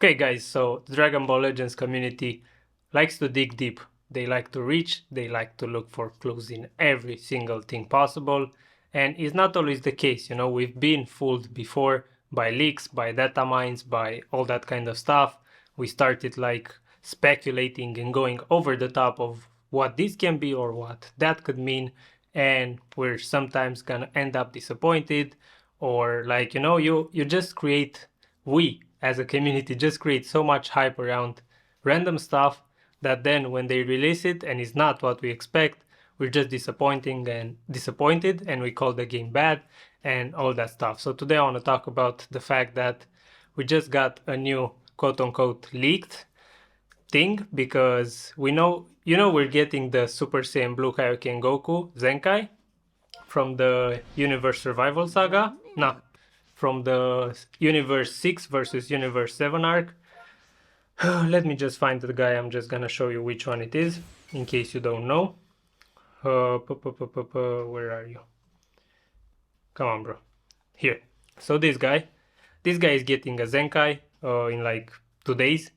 Okay guys, so the Dragon Ball Legends community likes to dig deep. They like to reach, they like to look for clues in every single thing possible. And it's not always the case, you know, we've been fooled before by leaks, by data mines, by all that kind of stuff. We started like speculating and going over the top of what this can be or what that could mean. And we're sometimes gonna end up disappointed, or like, you know, you just create, we as a community just create so much hype around random stuff that then when they release it and it's not what we expect, we're just disappointed and we call the game bad and all that stuff. So today I want to talk about the fact that we just got a new quote unquote leaked thing, because we know, you know, we're getting the Super Saiyan Blue Kaioken Goku Zenkai from the Universe Survival Saga. No, from the Universe 6 versus Universe 7 arc. Let me just find the guy. I'm just gonna show you which one it is, in case you don't know. Where are you? Come on, bro. Here. So this guy is getting a Zenkai in like 2 days.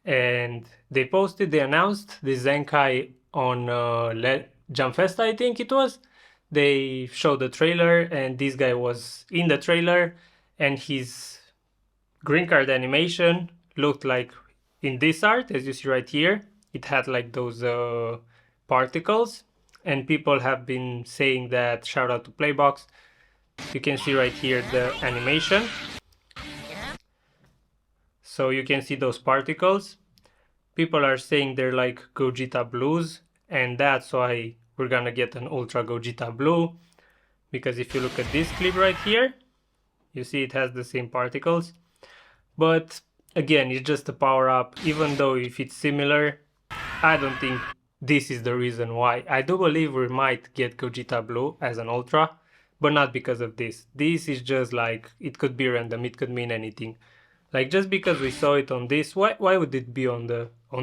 And they announced the Zenkai on Jump Fest, I think it was. They showed the trailer and this guy was in the trailer, and his green card animation looked like in this art, as you see right here. It had like those particles, and people have been saying that, shout out to Playbox. You can see right here the animation. So you can see those particles. People are saying they're like Gogeta Blues, and that's why we're gonna get an Ultra Gogeta Blue. Because if you look at this clip right here, you see it has the same particles. But again, it's just a power-up. Even though if it's similar, I don't think this is the reason why. I do believe we might get Gogeta Blue as an Ultra, but not because of this. This is just like, it could be random, it could mean anything. Like, just because we saw it on this, why would it be on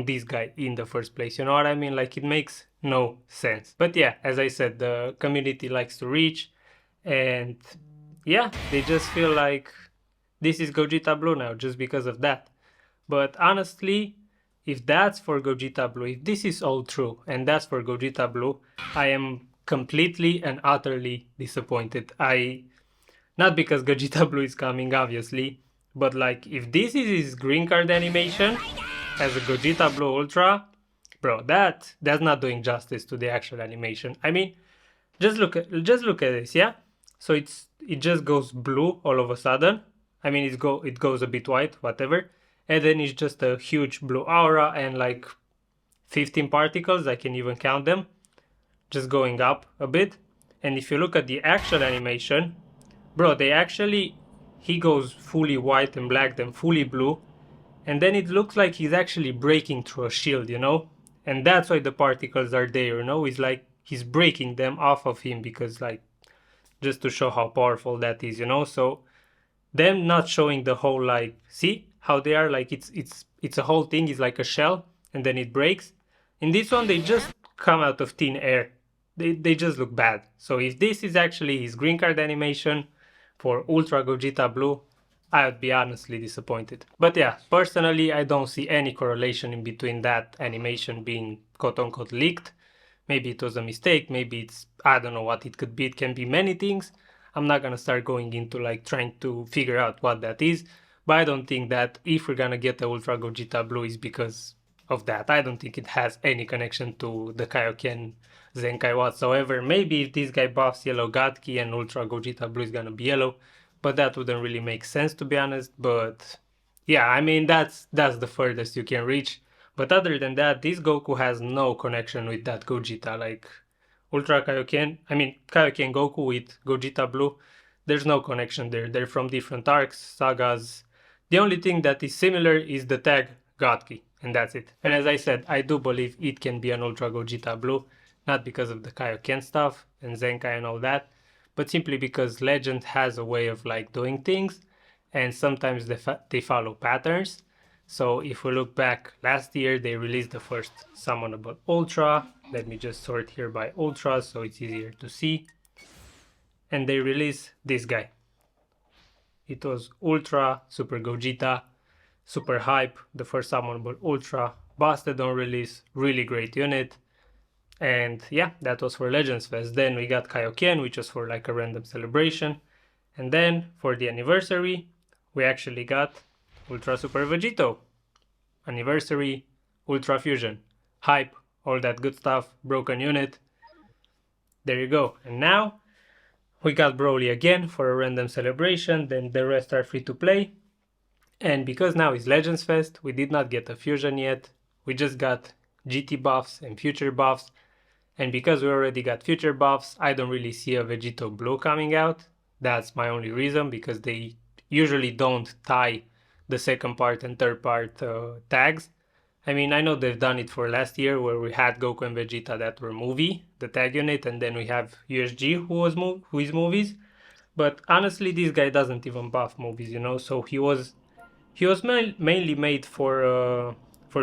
this guy in the first place? You know what I mean? Like, it makes no sense. But yeah, as I said, the community likes to reach, and yeah, they just feel like this is Gogeta Blue now just because of that. But honestly, if that's for Gogeta Blue, if this is all true and that's for Gogeta Blue, I am completely and utterly disappointed. Not because Gogeta Blue is coming, obviously, but like, if this is his green card animation as a Gogeta Blue Ultra, bro, that's not doing justice to the actual animation. I mean, just look at this, yeah? So it just goes blue all of a sudden. I mean, it goes a bit white, whatever. And then it's just a huge blue aura and like 15 particles, I can even count them, just going up a bit. And if you look at the actual animation, bro, he goes fully white and black, then fully blue, and then it looks like he's actually breaking through a shield, you know? And that's why the particles are there, you know? It's like he's breaking them off of him, because like, just to show how powerful that is, you know? So them not showing the whole, like, see how they are, like, it's a whole thing, it's like a shell, and then it breaks. In this one, they just come out of thin air. They just look bad. So if this is actually his green card animation for Ultra Gogeta Blue, I would be honestly disappointed. But yeah, personally, I don't see any correlation in between that animation being quote-unquote leaked. Maybe it was a mistake, maybe it's, I don't know what it could be, it can be many things. I'm not gonna start going into like trying to figure out what that is, but I don't think that if we're gonna get the Ultra Gogeta Blue is because of that. I don't think it has any connection to the Kaioken Zenkai whatsoever. Maybe if this guy buffs Yellow God Ki and Ultra Gogeta Blue is gonna be yellow, but that wouldn't really make sense, to be honest. But yeah, I mean, that's the furthest you can reach. But other than that, this Goku has no connection with that Gogeta. Like, Ultra Kaioken, I mean, Kaioken Goku with Gogeta Blue, there's no connection there. They're from different arcs, sagas. The only thing that is similar is the tag Godki, and that's it. And as I said, I do believe it can be an Ultra Gogeta Blue, not because of the Kaioken stuff and Zenkai and all that, but simply because Legend has a way of like doing things, and sometimes they follow patterns. So if we look back last year, they released the first Summonable Ultra. Let me just sort here by Ultra so it's easier to see. And they released this guy. It was Ultra Super Gogeta. super hype. The first summonable Ultra, busted on release, really great unit. And yeah, that was for Legends Fest. Then we got Kaioken, which was for like a random celebration. And then for the anniversary, we actually got Ultra Super Vegito. Anniversary, Ultra Fusion, hype, all that good stuff, broken unit. There you go. And now we got Broly again for a random celebration, then the rest are free to play. And because now is Legends Fest, we did not get a fusion yet. We just got GT buffs and future buffs. And because we already got future buffs, I don't really see a Vegito Blue coming out. That's my only reason, because they usually don't tie the second part and third part tags. I mean, I know they've done it for last year where we had Goku and Vegeta that were movie, the tag unit, and then we have USG who is movies. But honestly, this guy doesn't even buff movies, you know. So he was mainly made for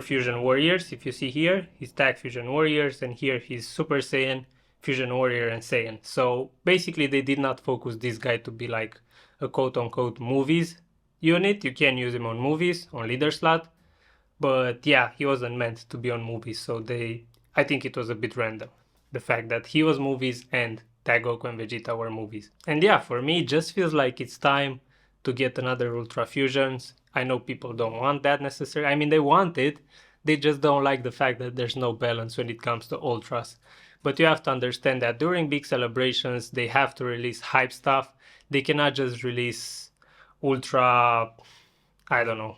Fusion Warriors. If you see here, he's tag Fusion Warriors, and here he's Super Saiyan, Fusion Warrior, and Saiyan. So basically, they did not focus this guy to be like a quote-unquote movies unit. You can use him on movies, on leader slot. But yeah, he wasn't meant to be on movies, so I think it was a bit random. The fact that he was movies and Tag Goku and Vegeta were movies. And yeah, for me, it just feels like it's time to get another Ultra Fusions. I know people don't want that necessarily. I mean, they want it, they just don't like the fact that there's no balance when it comes to Ultras. But you have to understand that during big celebrations, they have to release hype stuff. They cannot just release Ultra, I don't know,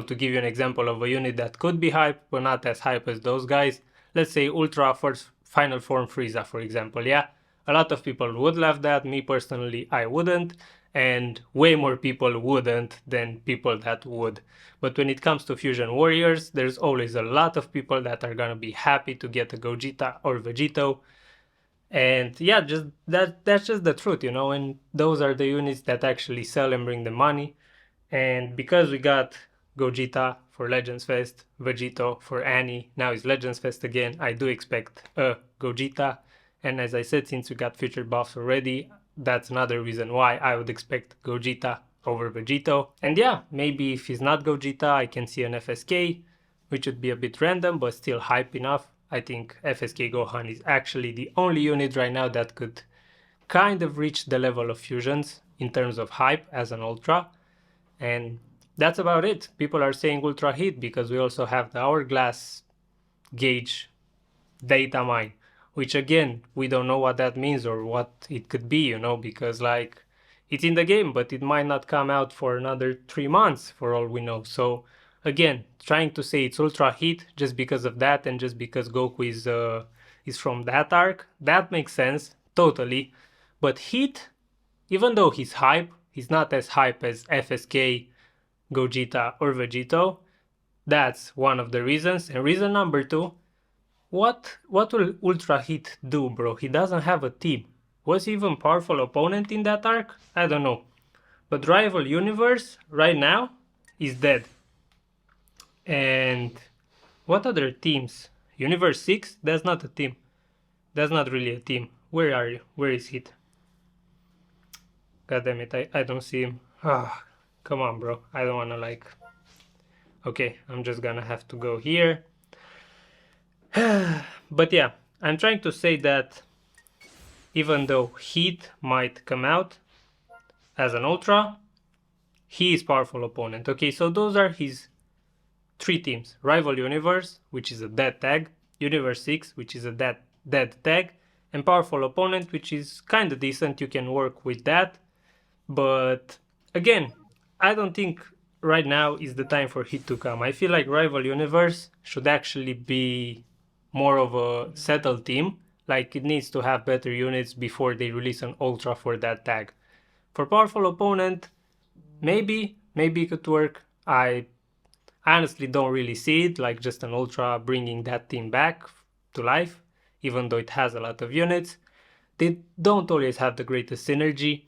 to give you an example of a unit that could be hype, but not as hype as those guys. Let's say Ultra First Final Form Frieza, for example, yeah? A lot of people would love that, me personally, I wouldn't, and way more people wouldn't than people that would. But when it comes to Fusion Warriors, there's always a lot of people that are gonna be happy to get a Gogeta or Vegito. And yeah, just that's just the truth, you know, and those are the units that actually sell and bring the money. And because we got Gogeta for Legends Fest, Vegito for Annie, now it's Legends Fest again, I do expect a Gogeta. And as I said, since we got future buffs already, that's another reason why I would expect Gogeta over Vegito. And yeah, maybe if he's not Gogeta, I can see an FSK, which would be a bit random, but still hype enough. I think FSK Gohan is actually the only unit right now that could kind of reach the level of fusions in terms of hype as an Ultra. And that's about it. People are saying Ultra Heat because we also have the Hourglass gauge data mine, which again, we don't know what that means or what it could be, you know, because like it's in the game, but it might not come out for another 3 months for all we know. So again, trying to say it's Ultra Heat just because of that and just because Goku is from that arc, that makes sense, totally. But Heat, even though he's hype, he's not as hype as FSK, Gogeta, or Vegito. That's one of the reasons. And reason number 2, what will Ultra Heat do, bro? He doesn't have a team. Was he even powerful opponent in that arc? I don't know. But Rival Universe, right now, is dead. And what other teams? Universe 6? That's not a team. That's not really a team. Where are you? Where is Heat? God damn it, I don't see him. Ah, come on, bro. I don't wanna like... Okay, I'm just gonna have to go here. But yeah, I'm trying to say that even though Heat might come out as an Ultra, he is powerful opponent. Okay, so those are his 3 teams. Rival Universe, which is a dead tag. Universe 6, which is a dead tag. And powerful opponent, which is kinda decent. You can work with that. But again, I don't think right now is the time for Heat to come. I feel like Rival Universe should actually be more of a settled team. Like it needs to have better units before they release an Ultra for that tag. For powerful opponent, maybe it could work. I honestly don't really see it, like just an Ultra bringing that team back to life, even though it has a lot of units. They don't always have the greatest synergy.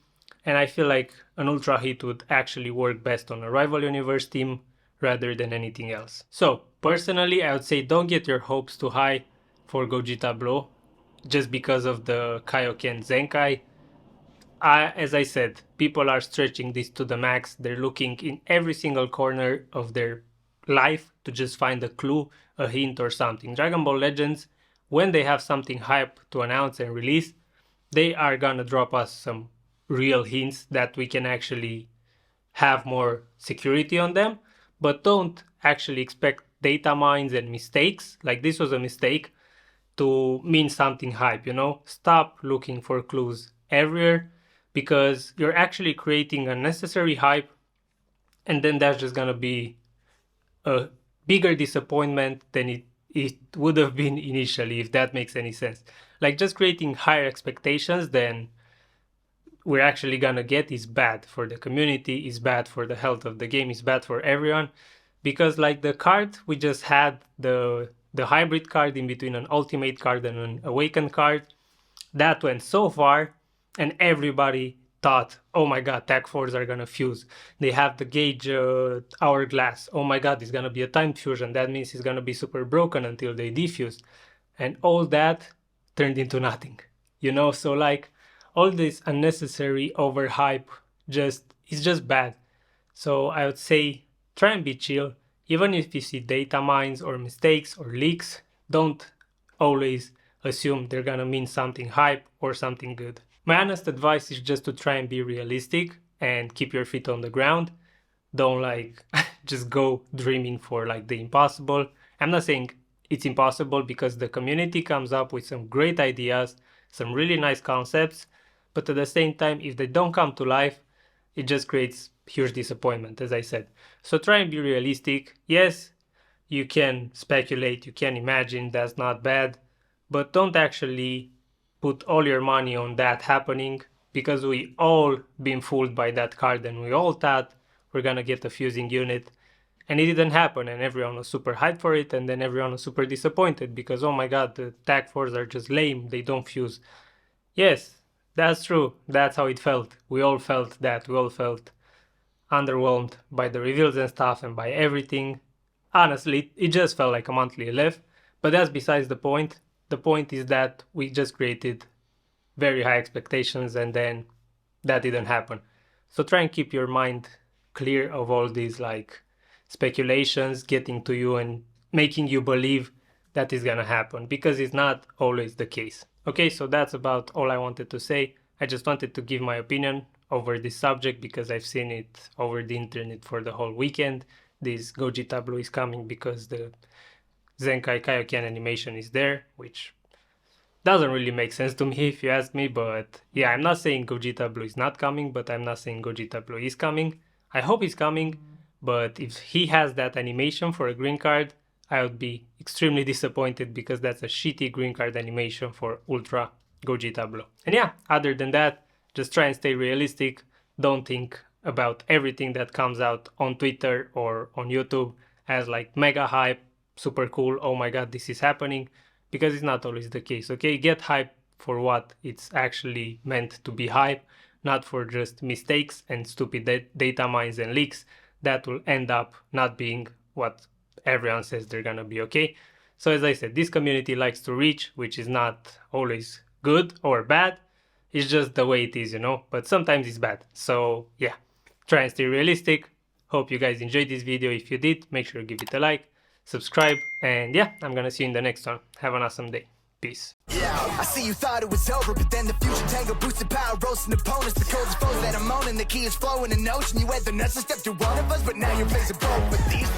And I feel like an Ultra Heat would actually work best on a Rival Universe team rather than anything else. So, personally, I would say don't get your hopes too high for Gogeta Blue just because of the Kaioken Zenkai. As I said, people are stretching this to the max. They're looking in every single corner of their life to just find a clue, a hint, or something. Dragon Ball Legends, when they have something hype to announce and release, they are gonna drop us some real hints that we can actually have more security on them. But don't actually expect data mines and mistakes. Like this was a mistake to mean something hype, you know? Stop looking for clues everywhere because you're actually creating unnecessary hype, and then that's just gonna be a bigger disappointment than it would have been initially, if that makes any sense. Like just creating higher expectations than we're actually gonna get is bad for the community, is bad for the health of the game, is bad for everyone. Because like the card we just had, the hybrid card in between an ultimate card and an awakened card, that went so far, and everybody thought, oh my god, tag 4s are gonna fuse. They have the gauge hourglass. Oh my god, it's gonna be a timed fusion. That means it's gonna be super broken until they defuse. And all that turned into nothing. You know, so like all this unnecessary overhype is just bad. So I would say try and be chill. Even if you see data mines or mistakes or leaks, don't always assume they're gonna mean something hype or something good. My honest advice is just to try and be realistic and keep your feet on the ground. Don't like just go dreaming for like the impossible. I'm not saying it's impossible because the community comes up with some great ideas, some really nice concepts, but at the same time, if they don't come to life, it just creates huge disappointment, as I said. So try and be realistic. Yes, you can speculate, you can imagine, that's not bad, but don't actually put all your money on that happening, because we all been fooled by that card and we all thought we're gonna get a fusing unit, and it didn't happen, and everyone was super hyped for it, and then everyone was super disappointed because, oh my god, the tag 4s are just lame, they don't fuse. Yes, that's true, that's how it felt. We all felt that, we all felt underwhelmed by the reveals and stuff and by everything. Honestly, it just felt like a monthly LF, but that's besides the point. The point is that we just created very high expectations and then that didn't happen. So try and keep your mind clear of all these like speculations getting to you and making you believe that is gonna happen, because it's not always the case. Okay, so that's about all I wanted to say. I just wanted to give my opinion over this subject because I've seen it over the internet for the whole weekend. This Gogeta Blue is coming because the Zenkai Kaioken animation is there, which doesn't really make sense to me if you ask me, but yeah, I'm not saying Gogeta Blue is not coming, but I'm not saying Gogeta Blue is coming. I hope he's coming, but if he has that animation for a green card, I would be extremely disappointed because that's a shitty green card animation for Ultra Gogeta Blue. And yeah, other than that, just try and stay realistic. Don't think about everything that comes out on Twitter or on YouTube as like mega hype, super cool, oh my god, this is happening, because it's not always the case, okay? Get hype for what it's actually meant to be hype, not for just mistakes and stupid data mines and leaks that will end up not being what everyone says they're gonna be, okay? So as I said, this community likes to reach, which is not always good or bad, it's just the way it is, you know, but sometimes it's bad. So yeah, try and stay realistic. Hope you guys enjoyed this video. If you did, make sure to give it a like, subscribe, and yeah, I'm gonna see you in the next one. Have an awesome day. Peace. Yeah, I see you thought it was over, but then the fusion tango boosted power, roasting opponents, the coldest foes that I'm owning, the key is flowing in ocean, you had the nuts to step through one of us, but now you're facing both with these